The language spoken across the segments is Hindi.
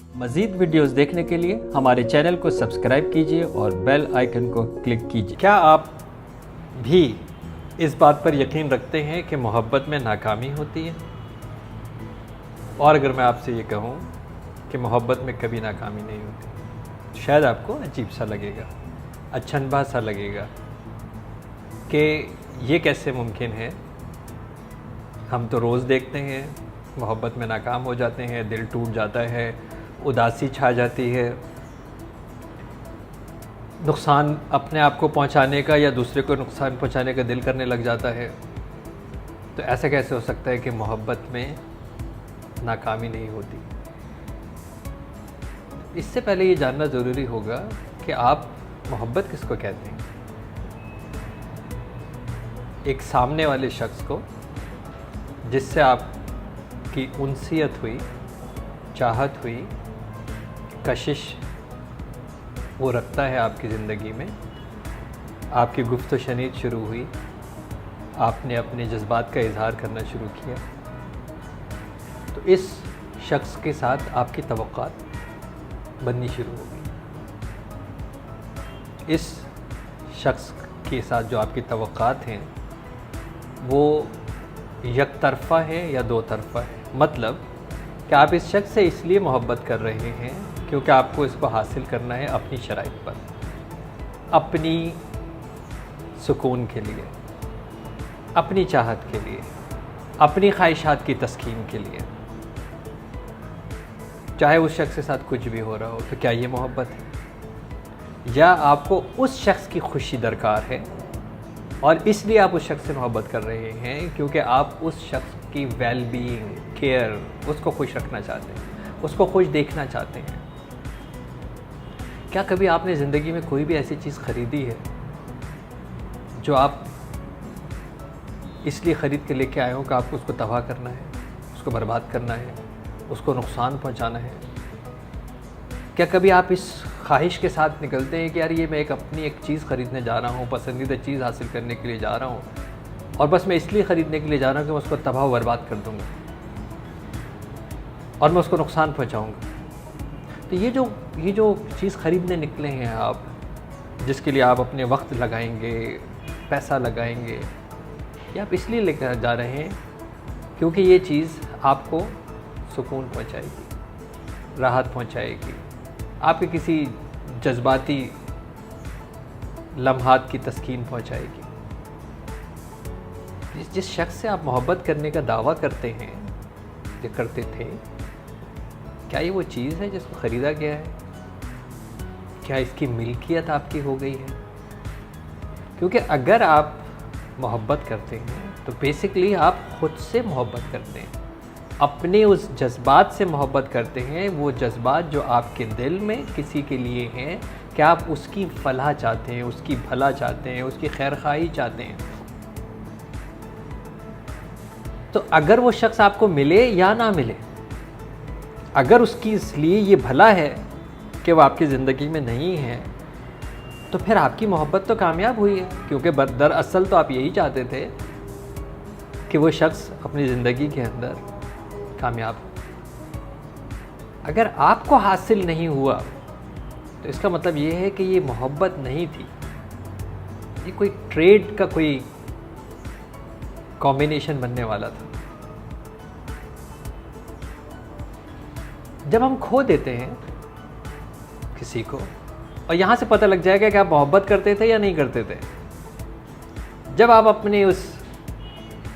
मज़ीद वीडियोस देखने के लिए हमारे चैनल को सब्सक्राइब कीजिए और बेल आइकन को क्लिक कीजिए। क्या आप भी इस बात पर यकीन रखते हैं कि मोहब्बत में नाकामी होती है? और अगर मैं आपसे ये कहूँ कि मोहब्बत में कभी नाकामी नहीं होती, शायद आपको अजीब सा लगेगा, अचंभा सा लगेगा कि ये कैसे मुमकिन है। हम तो रोज़ देखते हैं मोहब्बत में नाकाम हो जाते हैं, दिल टूट जाता है, उदासी छा जाती है, नुकसान अपने आप को पहुंचाने का या दूसरे को नुकसान पहुंचाने का दिल करने लग जाता है। तो ऐसा कैसे हो सकता है कि मोहब्बत में नाकामी नहीं होती? इससे पहले ये जानना ज़रूरी होगा कि आप मोहब्बत किसको कहते हैं। एक सामने वाले शख्स को जिससे आपकी उनसियत हुई, चाहत हुई, कशिश वो रखता है आपकी ज़िंदगी में, आपकी गुफ्त शनीद शुरू हुई, आपने अपने जज्बात का इजहार करना शुरू किया, तो इस शख्स के साथ आपकी तवक्कात बननी शुरू हो गई। इस शख्स के साथ जो आपकी तवक्कात हैं वो एक तरफ़ा है या दो तरफ़ा है। मतलब कि आप इस शख्स से इसलिए मोहब्बत कर रहे हैं क्योंकि आपको इसको हासिल करना है अपनी शराइत पर, अपनी सुकून के लिए, अपनी चाहत के लिए, अपनी ख्वाहिशात की तस्कीन के लिए, चाहे उस शख्स के साथ कुछ भी हो रहा हो। तो क्या ये मोहब्बत है? या आपको उस शख्स की खुशी दरकार है और इसलिए आप उस शख्स से मोहब्बत कर रहे हैं क्योंकि आप उस शख्स की वेल बीइंग, केयर, उसको खुश रखना चाहते हैं, उसको खुश देखना चाहते हैं। क्या कभी आपने ज़िंदगी में कोई भी ऐसी चीज़ ख़रीदी है जो आप इसलिए ख़रीद के लेके आए हो कि आपको उसको तबाह करना है, उसको बर्बाद करना है, उसको नुकसान पहुंचाना है? क्या कभी आप इस ख्वाहिश के साथ निकलते हैं कि यार ये मैं अपनी एक चीज़ ख़रीदने जा रहा हूँ, पसंदीदा चीज़ हासिल करने के लिए जा रहा हूँ और बस मैं इसलिए ख़रीदने के लिए जा रहा हूँ कि मैं उसको तबाह बर्बाद कर दूँगा और मैं उसको नुकसान पहुँचाऊँगा? तो ये जो चीज़ ख़रीदने निकले हैं आप, जिसके लिए आप अपने वक्त लगाएंगे, पैसा लगाएंगे, ये आप इसलिए लेकर जा रहे हैं क्योंकि ये चीज़ आपको सुकून पहुँचाएगी, राहत पहुँचाएगी, आपके किसी जज्बाती लम्हात की तस्कीन पहुँचाएगी। जिस शख्स से आप मोहब्बत करने का दावा करते हैं, जो करते थे, क्या ये वो चीज़ है जिसको ख़रीदा गया है? क्या इसकी मिल्कियत आपकी हो गई है? क्योंकि अगर आप मोहब्बत करते हैं तो बेसिकली आप ख़ुद से मोहब्बत करते हैं, अपने उस जज्बात से मोहब्बत करते हैं। वो जज्बात जो आपके दिल में किसी के लिए हैं कि आप उसकी फलाह चाहते हैं, उसकी भला चाहते हैं, उसकी खैरखाई चाहते हैं। तो अगर वो शख्स आपको मिले या ना मिले, अगर उसकी इसलिए ये भला है कि वो आपकी ज़िंदगी में नहीं है, तो फिर आपकी मोहब्बत तो कामयाब हुई है। क्योंकि दरअसल तो आप यही चाहते थे कि वो शख्स अपनी ज़िंदगी के अंदर कामयाब हो। अगर आपको हासिल नहीं हुआ तो इसका मतलब ये है कि ये मोहब्बत नहीं थी, ये कोई ट्रेड का कोई कॉम्बिनेशन बनने वाला था। जब हम खो देते हैं किसी को, और यहाँ से पता लग जाएगा कि आप मोहब्बत करते थे या नहीं करते थे। जब आप अपने उस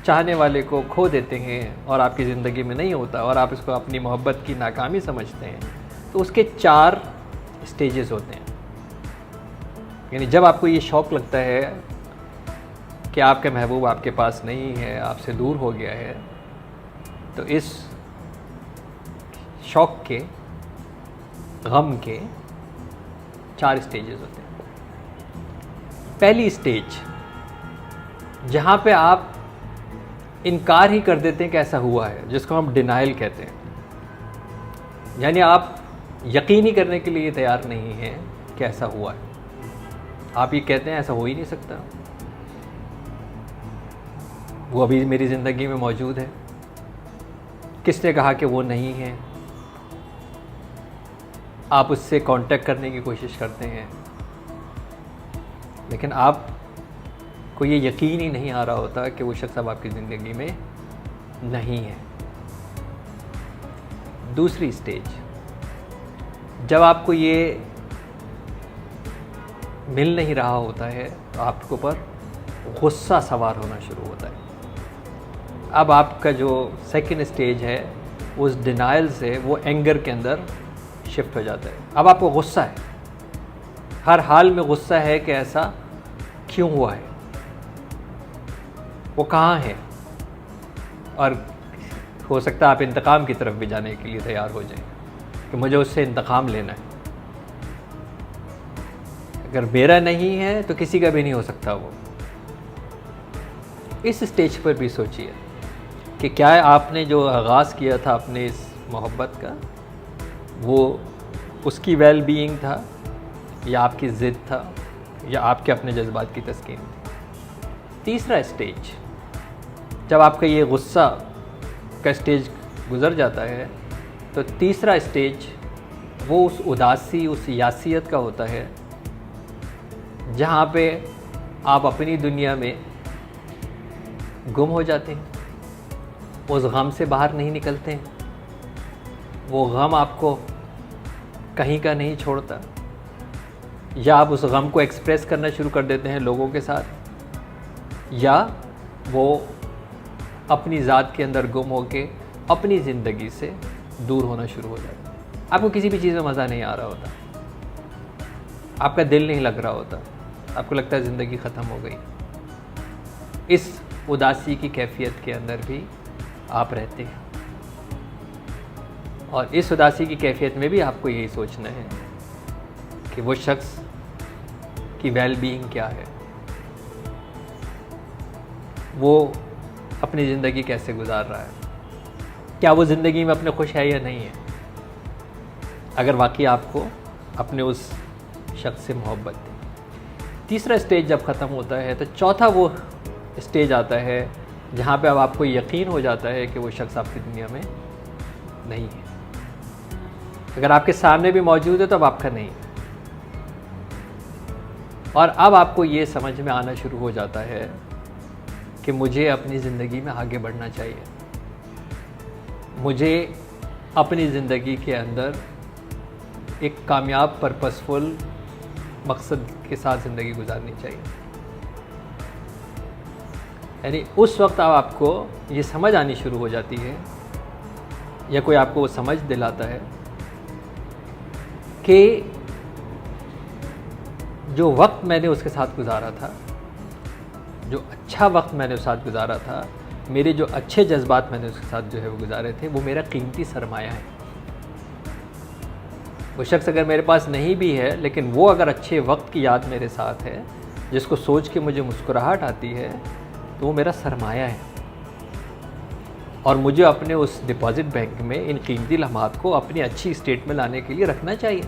चाहने वाले को खो देते हैं और आपकी ज़िंदगी में नहीं होता और आप इसको अपनी मोहब्बत की नाकामी समझते हैं, तो उसके 4 स्टेजेस होते हैं। यानी जब आपको ये शौक़ लगता है कि आपका महबूब आपके पास नहीं है, आपसे दूर हो गया है, तो इस शौक़ के, गम के 4 स्टेजेस होते हैं। पहली स्टेज जहाँ पे आप इनकार ही कर देते हैं कि ऐसा हुआ है, जिसको हम डिनाइल कहते हैं। यानी आप यकीन ही करने के लिए तैयार नहीं हैं कि ऐसा हुआ है। आप ये कहते हैं ऐसा हो ही नहीं सकता, वो अभी मेरी ज़िंदगी में मौजूद है, किसने कहा कि वो नहीं है? आप उससे कांटेक्ट करने की कोशिश करते हैं, लेकिन आपको ये यकीन ही नहीं आ रहा होता कि वो शख्स अब आपकी ज़िंदगी में नहीं है। दूसरी स्टेज, जब आपको ये मिल नहीं रहा होता है तो आपके ऊपर गुस्सा सवार होना शुरू होता है। अब आपका जो सेकंड स्टेज है उस डिनाइल से वो एंगर के अंदर शिफ्ट हो जाता है। अब आपको गुस्सा है, हर हाल में गुस्सा है कि ऐसा क्यों हुआ है, वो कहाँ है, और हो सकता है आप इंतकाम की तरफ भी जाने के लिए तैयार हो जाएं कि मुझे उससे इंतकाम लेना है। अगर मेरा नहीं है तो किसी का भी नहीं हो सकता वो। इस स्टेज पर भी सोचिए कि क्या आपने जो आगाज़ किया था अपने इस मोहब्बत का, वो उसकी वेल बीइंग था या आपकी ज़िद था या आपके अपने जज्बात की तस्कीन थी। तीसरा स्टेज, जब आपका ये गुस्सा का स्टेज गुज़र जाता है तो तीसरा स्टेज वो उस उदासी, उस यासियत का होता है जहाँ पे आप अपनी दुनिया में गुम हो जाते हैं, उस गम से बाहर नहीं निकलते हैं, वो गम आपको कहीं का नहीं छोड़ता, या आप उस गम को एक्सप्रेस करना शुरू कर देते हैं लोगों के साथ, या वो अपनी ज़ात के अंदर गुम होके अपनी ज़िंदगी से दूर होना शुरू हो जाता है। आपको किसी भी चीज़ में मज़ा नहीं आ रहा होता, आपका दिल नहीं लग रहा होता, आपको लगता है ज़िंदगी ख़त्म हो गई। इस उदासी की कैफियत के अंदर भी आप रहते हैं, और इस उदासी की कैफियत में भी आपको यही सोचना है कि वो शख्स की वेल बीइंग क्या है, वो अपनी ज़िंदगी कैसे गुजार रहा है, क्या वो ज़िंदगी में अपने खुश है या नहीं है, अगर वाकई आपको अपने उस शख्स से मोहब्बत थी। तीसरा स्टेज जब ख़त्म होता है तो चौथा वो स्टेज आता है जहाँ पे अब आपको यकीन हो जाता है कि वो शख्स आपकी दुनिया में नहीं है। अगर आपके सामने भी मौजूद है तो अब आपका नहीं है, और अब आपको ये समझ में आना शुरू हो जाता है कि मुझे अपनी ज़िंदगी में आगे बढ़ना चाहिए, मुझे अपनी ज़िंदगी के अंदर एक कामयाब पर्पसफुल मकसद के साथ ज़िंदगी गुजारनी चाहिए। यानी उस वक्त अब आपको ये समझ आनी शुरू हो जाती है, या कोई आपको वो समझ दिलाता है कि जो वक्त मैंने उसके साथ गुजारा था, जो अच्छा वक्त मैंने उसके साथ गुजारा था, मेरे जो अच्छे जज्बात मैंने उसके साथ जो है वो गुजारे थे, वो मेरा कीमती सरमाया है। वो शख्स अगर मेरे पास नहीं भी है, लेकिन वो अगर अच्छे वक्त की याद मेरे साथ है, जिसको सोच के मुझे मुस्कुराहट आती है, तो वो मेरा सरमाया है, और मुझे अपने उस डिपॉजिट बैंक में इन कीमती लम्हात को अपनी अच्छी स्टेट में लाने के लिए रखना चाहिए।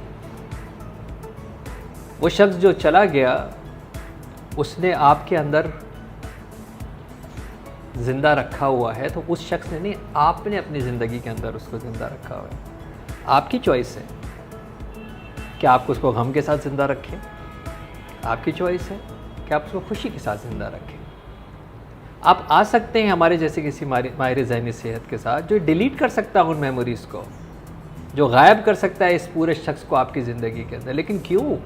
वो शख्स जो चला गया, उसने आपके अंदर ज़िंदा रखा हुआ है, तो उस शख्स ने नहीं, आपने अपनी ज़िंदगी के अंदर उसको ज़िंदा रखा हुआ है। आपकी चॉइस है कि आप उसको गम के साथ ज़िंदा रखें, आपकी चॉइस है कि आप उसको खुशी के साथ ज़िंदा रखें। आप आ सकते हैं हमारे जैसे किसी माहिर ज़हनी सेहत के साथ, जो डिलीट कर सकता है उन मेमोरीज़ को, जो गायब कर सकता है इस पूरे शख्स को आपकी ज़िंदगी के अंदर। लेकिन क्यों?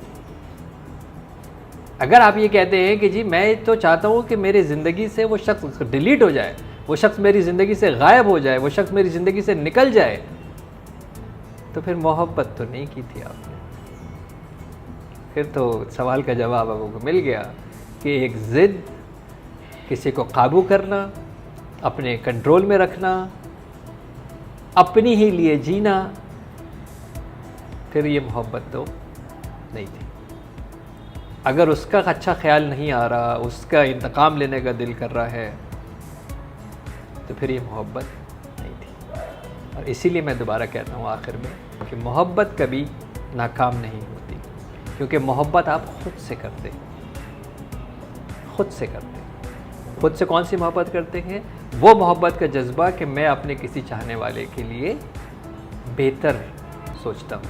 अगर आप ये कहते हैं कि जी मैं तो चाहता हूँ कि मेरी ज़िंदगी से वो शख्स डिलीट हो जाए, वो शख्स मेरी ज़िंदगी से गायब हो जाए, वो शख्स मेरी ज़िंदगी से निकल जाए, तो फिर मोहब्बत तो नहीं की थी आपने। फिर तो सवाल का जवाब आपको मिल गया कि एक ज़िद, किसी को काबू करना, अपने कंट्रोल में रखना, अपनी ही लिए जीना, फिर ये मोहब्बत तो नहीं थी। अगर उसका अच्छा ख्याल नहीं आ रहा, उसका इंतकाम लेने का दिल कर रहा है, तो फिर ये मोहब्बत नहीं थी। और इसीलिए मैं दोबारा कहता हूँ आखिर में कि मोहब्बत कभी नाकाम नहीं होती, क्योंकि मोहब्बत आप खुद से करते हैं, खुद से करते हैं। खुद से कौन सी मोहब्बत करते हैं? वो मोहब्बत का जज्बा कि मैं अपने किसी चाहने वाले के लिए बेहतर सोचता हूँ,